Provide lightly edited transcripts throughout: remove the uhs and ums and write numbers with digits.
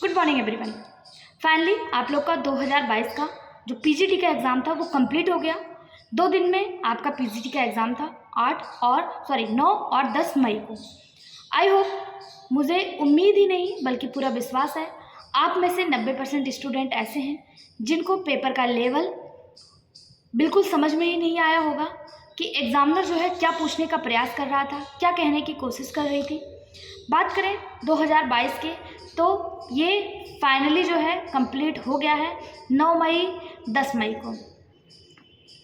Good morning everyone. Finally आप लोग का 2022 का जो पीजीटी का एग्ज़ाम था वो कंप्लीट हो गया। 2 दिन में आपका पीजीटी का एग्ज़ाम था 9 और 10 मई को। आई होप, मुझे उम्मीद ही नहीं बल्कि पूरा विश्वास है आप में से 90% स्टूडेंट ऐसे हैं जिनको पेपर का लेवल बिल्कुल समझ में ही नहीं आया होगा कि एग्ज़ामिनर जो है क्या पूछने का प्रयास कर रहा था, क्या कहने की कोशिश कर रही थी। बात करें 2022 के, तो ये फाइनली जो है कंप्लीट हो गया है 9 मई 10 मई को।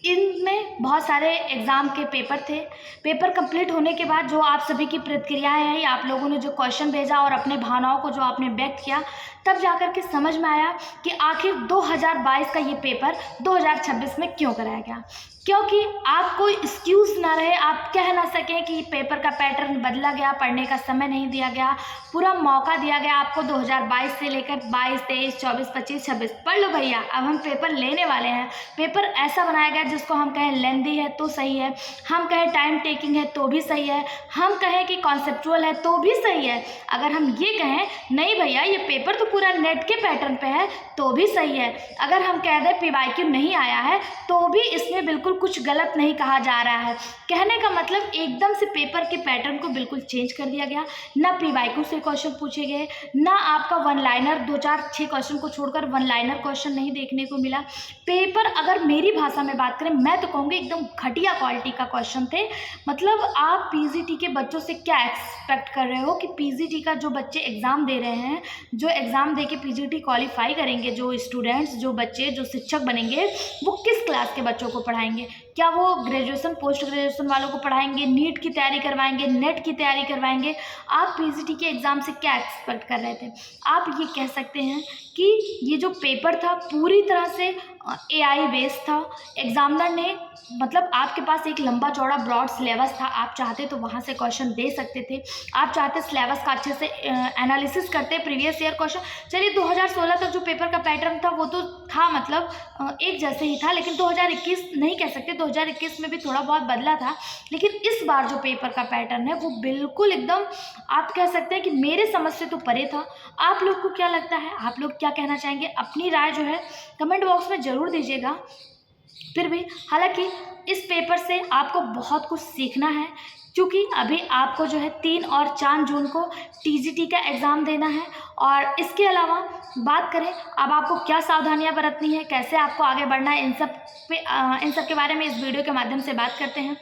इनमें बहुत सारे एग्ज़ाम के पेपर थे। पेपर कंप्लीट होने के बाद जो आप सभी की प्रतिक्रियाएं हैं या आप लोगों ने जो क्वेश्चन भेजा और अपने भावनाओं को जो आपने व्यक्त किया, तब जाकर के समझ में आया कि आखिर 2022 का ये पेपर 2026 में क्यों कराया गया। क्योंकि आपको एक्सक्यूज़ ना रहे, आप कह ना सकें कि पेपर का पैटर्न बदला गया, पढ़ने का समय नहीं दिया गया, पूरा मौका दिया गया आपको 2022 से लेकर 22, 23, 24, 25, 26 पढ़ लो भैया। अब हम पेपर लेने वाले हैं। पेपर ऐसा बनाया गया जिसको हम कहें लेंदी है तो सही है, हम कहें टाइम टेकिंग है तो भी सही है, हम कहें कि कॉन्सेप्चुअल है तो भी सही है। अगर हम ये कहें नहीं भैया ये पेपर तो पूरा नेट के पैटर्न पे है तो भी सही है। अगर हम कह दें पीवाईक्यू नहीं आया है तो भी इसमें बिल्कुल कुछ गलत नहीं कहा जा रहा है। कहने का मतलब एकदम से पेपर के पैटर्न को बिल्कुल चेंज कर दिया गया। ना पीवाईक्यू से क्वेश्चन पूछे गए, ना आपका वन लाइनर 2, 4, 6 क्वेश्चन को छोड़कर वन लाइनर क्वेश्चन नहीं देखने को मिला। पेपर अगर मेरी भाषा में बात करें, मैं तो कहूँगी एकदम घटिया क्वालिटी का क्वेश्चन थे। मतलब आप पीजीटी के बच्चों से क्या एक्सपेक्ट कर रहे हो कि पीजीटी का जो बच्चे एग्ज़ाम दे रहे हैं, जो एग्ज़ाम दे के पीजीटी क्वालिफाई करेंगे, जो स्टूडेंट्स, जो बच्चे, जो शिक्षक बनेंगे, वो किस क्लास के बच्चों को पढ़ाएंगे? क्या वो ग्रेजुएशन, पोस्ट ग्रेजुएशन वालों को पढ़ाएंगे, नीट की तैयारी करवाएंगे, नेट की तैयारी करवाएंगे? आप पीजीटी के एग्ज़ाम से क्या एक्सपेक्ट कर रहे थे? आप ये कह सकते हैं कि ये जो पेपर था पूरी तरह से एआई बेस्ड था। एग्जामिनर ने मतलब आपके पास एक लंबा चौड़ा ब्रॉड सिलेबस था, आप चाहते तो वहाँ से क्वेश्चन दे सकते थे, आप चाहते सिलेबस का अच्छे से एनालिसिस करते, प्रीवियस ईयर क्वेश्चन। चलिए 2016 तक जो पेपर का पैटर्न था वो तो था, मतलब एक जैसे ही था, लेकिन 2021 नहीं कह सकते, 2021 में भी थोड़ा बहुत बदला था। लेकिन इस बार जो पेपर का पैटर्न है वो बिल्कुल एकदम आप कह सकते हैं कि मेरे समझ से तो परे था। आप लोग को क्या लगता है, आप लोग क्या कहना चाहेंगे? अपनी राय जो है कमेंट बॉक्स में ज़रूर दीजिएगा। फिर भी हालांकि इस पेपर से आपको बहुत कुछ सीखना है, क्योंकि अभी आपको जो है 3 और 4 जून को टीजीटी का एग्ज़ाम देना है। और इसके अलावा बात करें अब आपको क्या सावधानियां बरतनी है, कैसे आपको आगे बढ़ना है, इन सब के बारे में इस वीडियो के माध्यम से बात करते हैं।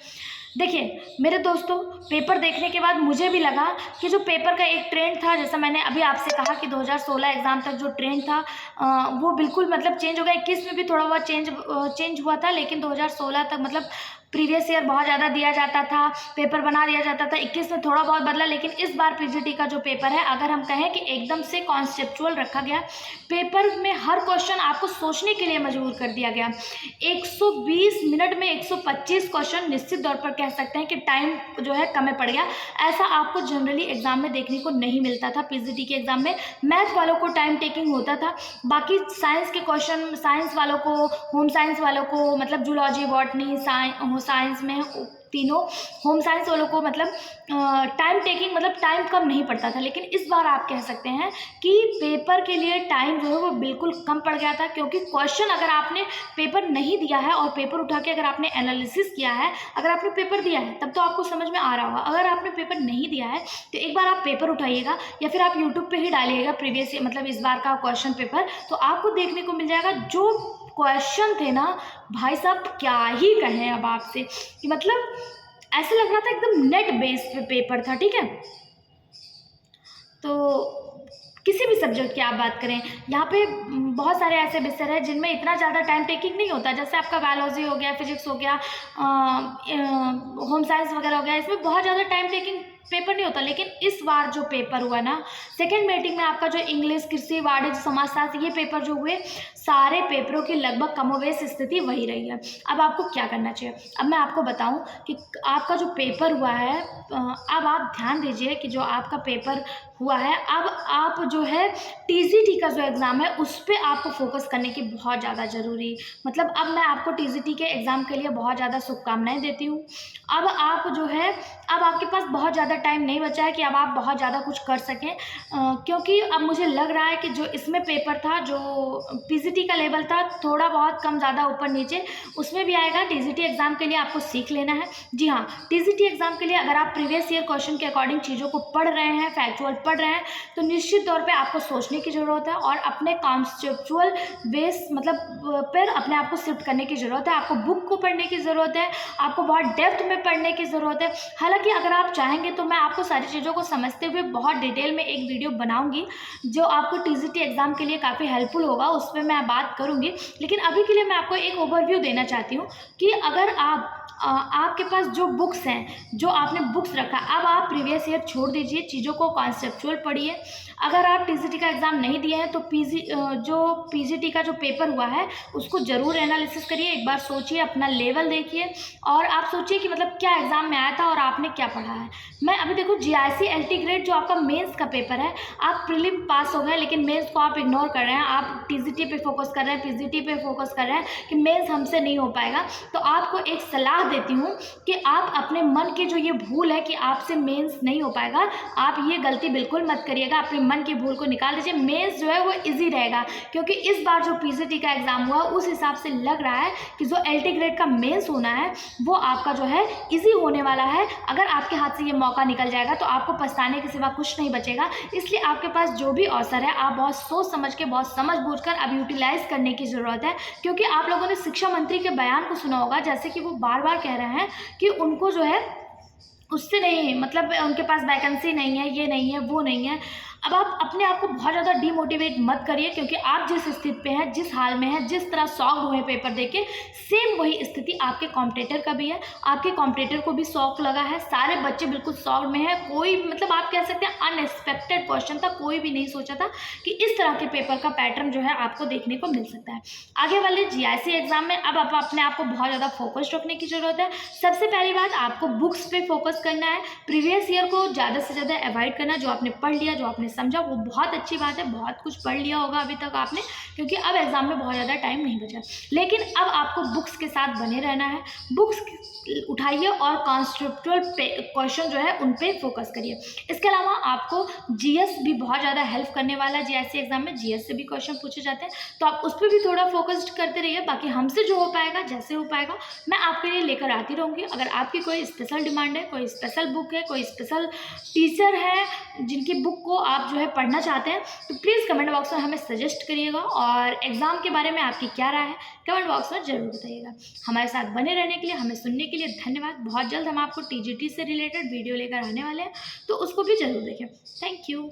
देखिए मेरे दोस्तों, पेपर देखने के बाद मुझे भी लगा कि जो पेपर का एक ट्रेंड था, जैसा मैंने अभी आपसे कहा कि 2016 एग्ज़ाम तक जो ट्रेंड था वो बिल्कुल मतलब चेंज हो गया। 21 में भी थोड़ा बहुत चेंज हुआ था, लेकिन 2016 तक मतलब प्रीवियस ईयर बहुत ज़्यादा दिया जाता था, पेपर बना दिया जाता था। 21 में थोड़ा बहुत बदला, लेकिन इस बार पीजीटी का जो पेपर है, अगर हम कहें कि एकदम से कॉन्सेप्चुअल रखा गया। पेपर में हर क्वेश्चन आपको सोचने के लिए मजबूर कर दिया गया। 120 मिनट में 125 क्वेश्चन, निश्चित तौर पर कह सकते हैं कि टाइम जो है कम पड़ गया। ऐसा आपको जनरली एग्जाम में देखने को नहीं मिलता था। पीजीटी के एग्जाम में मैथ वालों को टाइम टेकिंग होता था, बाकी साइंस के क्वेश्चन, साइंस वालों को, होम साइंस वालों को, मतलब जूलॉजी, बॉटनी, साइंस में तीनों, होम साइंस वालों को मतलब टाइम टेकिंग, मतलब टाइम कम नहीं पड़ता था। लेकिन इस बार आप कह सकते हैं कि पेपर के लिए टाइम जो है वो बिल्कुल कम पड़ गया था, क्योंकि क्वेश्चन अगर आपने पेपर नहीं दिया है और पेपर उठा के अगर आपने एनालिसिस किया है, अगर आपने पेपर दिया है तब तो आपको समझ में आ रहा होगा। अगर आपने पेपर नहीं दिया है तो एक बार आप पेपर उठाइएगा या फिर आप यूट्यूब पर ही डालिएगा प्रीवियस मतलब इस बार का क्वेश्चन पेपर, तो आपको देखने को मिल जाएगा। जो क्वेश्चन थे ना भाई साहब, क्या ही कहें अब आपसे, कि मतलब ऐसे लग रहा था एकदम नेट बेस्ड पे पेपर था। ठीक है, तो किसी भी सब्जेक्ट की आप बात करें, यहाँ पे बहुत सारे ऐसे विषय हैं जिनमें इतना ज़्यादा टाइम टेकिंग नहीं होता, जैसे आपका बायोलॉजी हो गया, फिजिक्स हो गया, होम साइंस वगैरह हो गया, इसमें बहुत ज़्यादा टाइम टेकिंग पेपर नहीं होता। लेकिन इस बार जो पेपर हुआ ना, सेकेंड मीटिंग में आपका जो इंग्लिश, कृषि, वाणिज्य, समाजशास्त्र, ये पेपर जो हुए, सारे पेपरों की लगभग कमोवेश स्थिति वही रही है। अब आपको क्या करना चाहिए, अब मैं आपको बताऊं कि आपका जो पेपर हुआ है, अब आप ध्यान दीजिए कि जो आपका पेपर हुआ है, अब आप जो है टीजीटी का जो एग्ज़ाम है उस पर आपको फोकस करने की बहुत ज़्यादा ज़रूरी, मतलब अब मैं आपको टीजीटी के एग्ज़ाम के लिए बहुत ज़्यादा शुभकामनाएं देती हूँ। अब आप जो है, अब आपके पास बहुत ज़्यादा टाइम नहीं बचा है कि अब आप बहुत ज़्यादा कुछ कर सकें, क्योंकि अब मुझे लग रहा है कि जो इसमें पेपर था, जो पीजीटी का लेवल था, थोड़ा बहुत कम ज़्यादा ऊपर नीचे उसमें भी आएगा। टीजीटी एग्ज़ाम के लिए आपको सीख लेना है। जी हाँ, टीजीटी एग्ज़ाम के लिए अगर आप प्रीवियस ईयर क्वेश्चन के अकॉर्डिंग चीज़ों को पढ़ रहे हैं, फैक्चुअल पढ़ रहे हैं, तो निश्चित तौर पे आपको सोचने की ज़रूरत है और अपने कॉन्सेप्चुअल बेस पर अपने आप को शिफ्ट करने की ज़रूरत है। आपको बुक को पढ़ने की ज़रूरत है, आपको बहुत डेप्थ में पढ़ने की ज़रूरत है। हालाँकि अगर आप चाहेंगे तो मैं आपको सारी चीज़ों को समझते हुए बहुत डिटेल में एक वीडियो बनाऊँगी, जो आपको टीजीटी एग्ज़ाम के लिए काफ़ी हेल्पफुल होगा, उस पे मैं बात करूँगी। लेकिन अभी के लिए मैं आपको एक ओवरव्यू देना चाहती हूँ कि अगर आपके पास जो बुक्स हैं, जो आपने बुक्स रखा, अब आप प्रीवियस ईयर छोड़ दीजिए, चीज़ों को कॉन्सेप्चुअल पढ़िए। अगर आप टीजीटी का एग्ज़ाम नहीं दिए हैं तो जो पीजीटी का जो पेपर हुआ है उसको ज़रूर एनालिसिस करिए, एक बार सोचिए, अपना लेवल देखिए और आप सोचिए कि मतलब क्या एग्ज़ाम में आया था और आपने क्या पढ़ा है। मैं अभी देखो जीआईसी एलटी ग्रेड जो आपका मेंस का पेपर है, आप प्रीलिम पास हो गए लेकिन मेंस को आप इग्नोर कर रहे हैं, आप टीजीटी पे फोकस कर रहे हैं, पीजीटी पे फोकस कर रहे हैं कि मेंस हमसे नहीं हो पाएगा। तो आपको एक सलाह देती हूँ कि आप अपने मन की जो ये भूल है कि आपसे मेंस नहीं हो पाएगा, आप ये गलती बिल्कुल मत करिएगा। अपने मन की भूल को निकाल दीजिए। मेंस जो है वो इजी रहेगा, क्योंकि इस बार जो पीजीटी का एग्ज़ाम हुआ उस हिसाब से लग रहा है कि जो एलटी ग्रेड का मेंस होना है वो आपका जो है इजी होने वाला है। अगर आपके हाथ से ये मौका निकल जाएगा तो आपको पछताने के सिवा कुछ नहीं बचेगा। इसलिए आपके पास जो भी अवसर है, आप बहुत सोच समझ के, बहुत समझ बूझ कर अब यूटिलाइज करने की ज़रूरत है। क्योंकि आप लोगों ने शिक्षा मंत्री के बयान को सुना होगा, जैसे कि वो बार बार कह रहे हैं कि उनको जो है उससे नहीं, मतलब उनके पास वैकेंसी नहीं है, ये नहीं है, वो नहीं है। अब आप अपने आप को बहुत ज़्यादा डीमोटिवेट मत करिए, क्योंकि आप जिस स्थिति पे हैं, जिस हाल में हैं, जिस तरह शॉक्ड हुए पेपर देके, सेम वही स्थिति आपके कॉम्पिटिटर का भी है। आपके कॉम्पिटिटर को भी शॉक लगा है, सारे बच्चे बिल्कुल शॉक्ड में हैं। कोई, मतलब आप कह सकते हैं अनएक्सपेक्टेड क्वेश्चन था, कोई भी नहीं सोचा था कि इस तरह के पेपर का पैटर्न जो है आपको देखने को मिल सकता है। आगे वाले जीआईसी एग्जाम में अब आप अपने आप को बहुत ज़्यादा फोकस्ड रखने की ज़रूरत है। सबसे पहली बात, आपको बुक्स पे फोकस करना है, प्रीवियस ईयर को ज़्यादा से ज़्यादा अवॉइड करना। जो आपने पढ़ लिया, जो आपने समझा, वो बहुत अच्छी बात है, बहुत कुछ पढ़ लिया होगा अभी तक आपने, क्योंकि अब एग्जाम में बहुत ज़्यादा टाइम नहीं बचा। लेकिन अब आपको बुक्स के साथ बने रहना है। बुक्स उठाइए और कॉन्सेप्चुअल क्वेश्चन जो है उन पे फोकस करिए। इसके अलावा आपको जीएस भी बहुत ज़्यादा हेल्प करने वाला है। जीएससी एग्जाम में जीएस से भी क्वेश्चन पूछे जाते हैं, तो आप उस पर भी थोड़ा फोकस्ड करते रहिए। बाकी हमसे जो हो पाएगा, जैसे हो पाएगा, मैं आपके लिए लेकर आती रहूँगी। अगर आपकी कोई स्पेशल डिमांड है, कोई स्पेशल बुक है, कोई स्पेशल टीचर है जिनकी बुक को आप जो है पढ़ना चाहते हैं, तो प्लीज़ कमेंट बॉक्स में हमें सजेस्ट करिएगा। और एग्ज़ाम के बारे में आपकी क्या राय है, कमेंट बॉक्स में ज़रूर बताइएगा। हमारे साथ बने रहने के लिए, हमें सुनने के लिए धन्यवाद। बहुत जल्द हम आपको टीजीटी से रिलेटेड वीडियो लेकर आने वाले हैं, तो उसको भी ज़रूर देखें। Thank you.